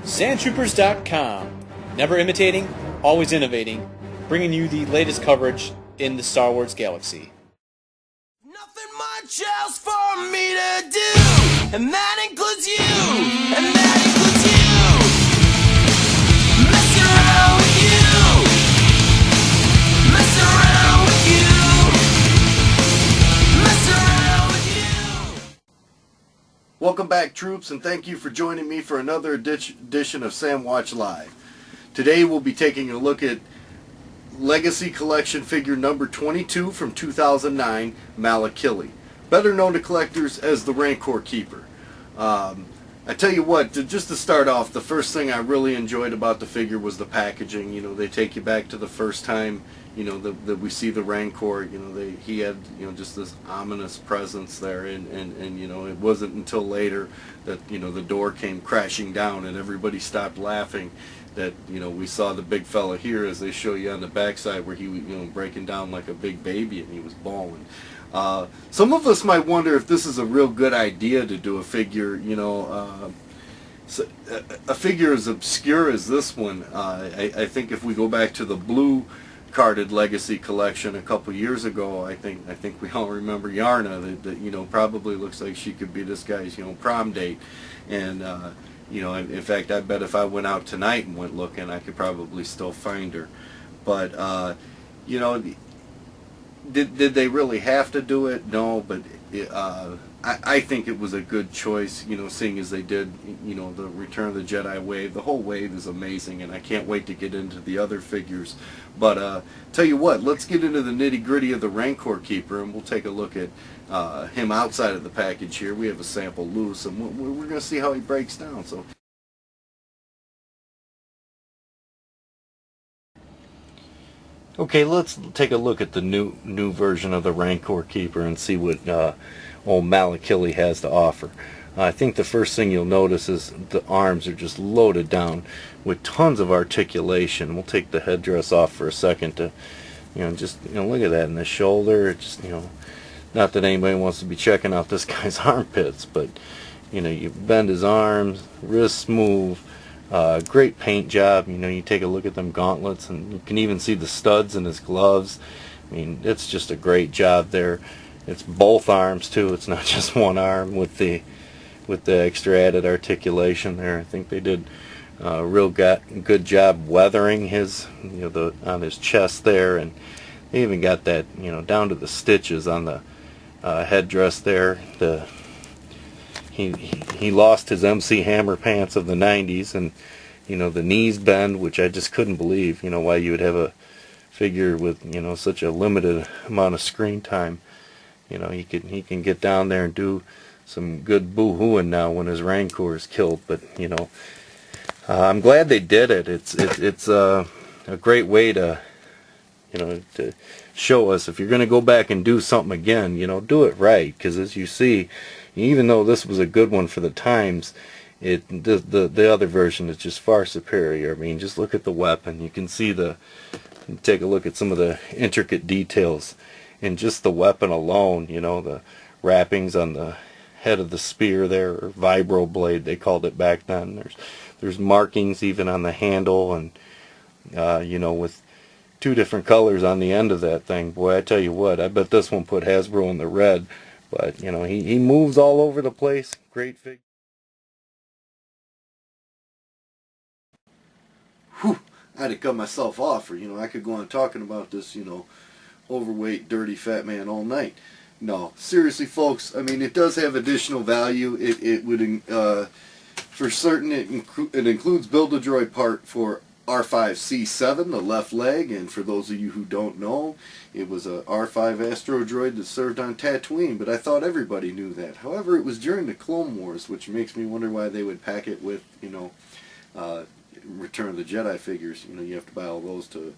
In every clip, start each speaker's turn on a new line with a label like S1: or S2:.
S1: Sandtroopers.com. Never imitating, always innovating, bringing you the latest coverage in the Star Wars galaxy.
S2: Nothing much else for me to do, and that includes you, and that includes you. Mess around with you, mess around with you, mess around with you.
S3: Welcome back, troops, and thank you for joining me for another edition of Sam Watch Live. Today we'll be taking a look at Legacy Collection figure number 22 from 2009, Malakili, better known to collectors as the Rancor Keeper. I tell you what, just to start off, the first thing I really enjoyed about the figure was the packaging. You know, they take you back to the first time, you know, that we see the Rancor. You know, he had, you know, just this ominous presence there, and you know, it wasn't until later that, you know, the door came crashing down and everybody stopped laughing that, you know, we saw the big fella here, as they show you on the backside, where he was, you know, breaking down like a big baby and he was bawling. Some of us might wonder if this is a real good idea to do a figure, you know, a figure as obscure as this one. I think if we go back to the blue carded Legacy collection a couple years ago, I think we all remember Yarna, that you know, probably looks like she could be this guy's, you know, prom date. And you know, in fact, I bet if I went out tonight and went looking, I could probably still find her. But you know, did they really have to do it? No, but I think it was a good choice, you know, seeing as they did, you know, the Return of the Jedi wave. The whole wave is amazing, and I can't wait to get into the other figures. But tell you what, let's get into the nitty-gritty of the Rancor Keeper, and we'll take a look at him outside of the package here. We have a sample loose, and we're going to see how he breaks down. So. Okay, let's take a look at the new version of the Rancor Keeper and see what old Malakili has to offer. I think the first thing you'll notice is the arms are just loaded down with tons of articulation. We'll take the headdress off for a second to, you know, just, you know, look at that in the shoulder. It's just, you know, not that anybody wants to be checking out this guy's armpits, but, you know, you bend his arms, wrists move. Great paint job. You know, you take a look at them gauntlets, and you can even see the studs in his gloves. I mean, it's just a great job there. It's both arms too. It's not just one arm with the extra added articulation there. I think they did a real good job weathering his, you know, on his chest there, and they even got that, you know, down to the stitches on the headdress there. He lost his MC Hammer pants of the 90s, and, you know, the knees bend, which I just couldn't believe, you know, why you would have a figure with, you know, such a limited amount of screen time. You know, he can get down there and do some good boo-hooing now when his Rancor is killed. But, you know, I'm glad they did it. It's a great way to, you know, to show us, if you're going to go back and do something again, you know, do it right. Because as you see, even though this was a good one for the times, the other version is just far superior. I mean, just look at the weapon. You can see take a look at some of the intricate details in just the weapon alone. You know, the wrappings on the head of the spear there, or vibro blade they called it back then. There's markings even on the handle, and you know, with two different colors on the end of that thing. Boy, I tell you what, I bet this one put Hasbro in the red. But, you know, he moves all over the place. Great figure. Whew, I had to cut myself off, or, you know, I could go on talking about this, you know, overweight, dirty, fat man all night. No, seriously, folks, I mean, it does have additional value. It would, for certain, it includes Build-A-Droid part for R5-C7, the left leg, and for those of you who don't know, it was a R5 Astro Droid that served on Tatooine, but I thought everybody knew that. However, it was during the Clone Wars, which makes me wonder why they would pack it with, you know, Return of the Jedi figures. You know, you have to buy all those to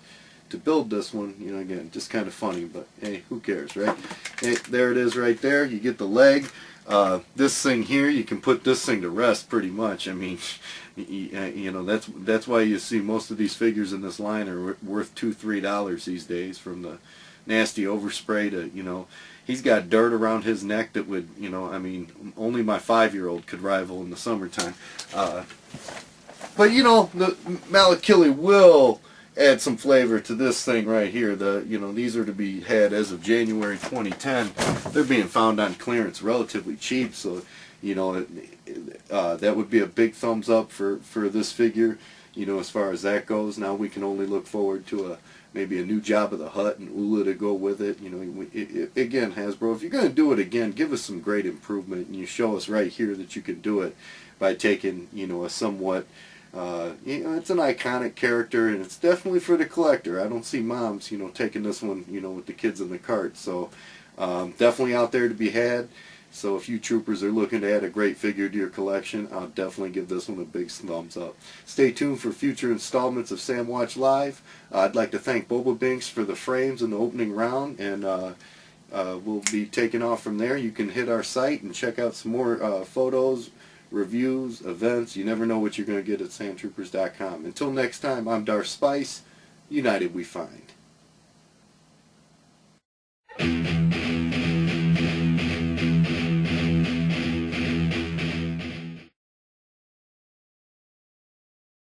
S3: build this one. You know, again, just kind of funny, but hey, who cares, right? Hey, there it is right there. You get the leg. This thing here, you can put this thing to rest pretty much. I mean, you know, that's why you see most of these figures in this line are worth $2-3 these days, from the nasty overspray to, you know, he's got dirt around his neck that would, you know, I mean, only my 5-year-old could rival in the summertime. But you know, the Malakili will add some flavor to this thing right here. These are to be had as of January 2010. They're being found on clearance relatively cheap, so that would be a big thumbs up for this figure. As far as that goes, now we can only look forward to maybe a new Jabba the Hutt and Ula to go with it. Again, Hasbro, if you're going to do it again, give us some great improvement, and you show us right here that you can do it by taking, a somewhat, it's an iconic character, and it's definitely for the collector. I don't see moms, taking this one, with the kids in the cart. So definitely out there to be had. So if you troopers are looking to add a great figure to your collection, I'll definitely give this one a big thumbs up. Stay tuned for future installments of Sam Watch Live. I'd like to thank Boba Binks for the frames in the opening round, and we'll be taking off from there. You can hit our site and check out some more photos, reviews, events. You never know what you're going to get at sandtroopers.com. Until next time, I'm Darth Spice. United we find.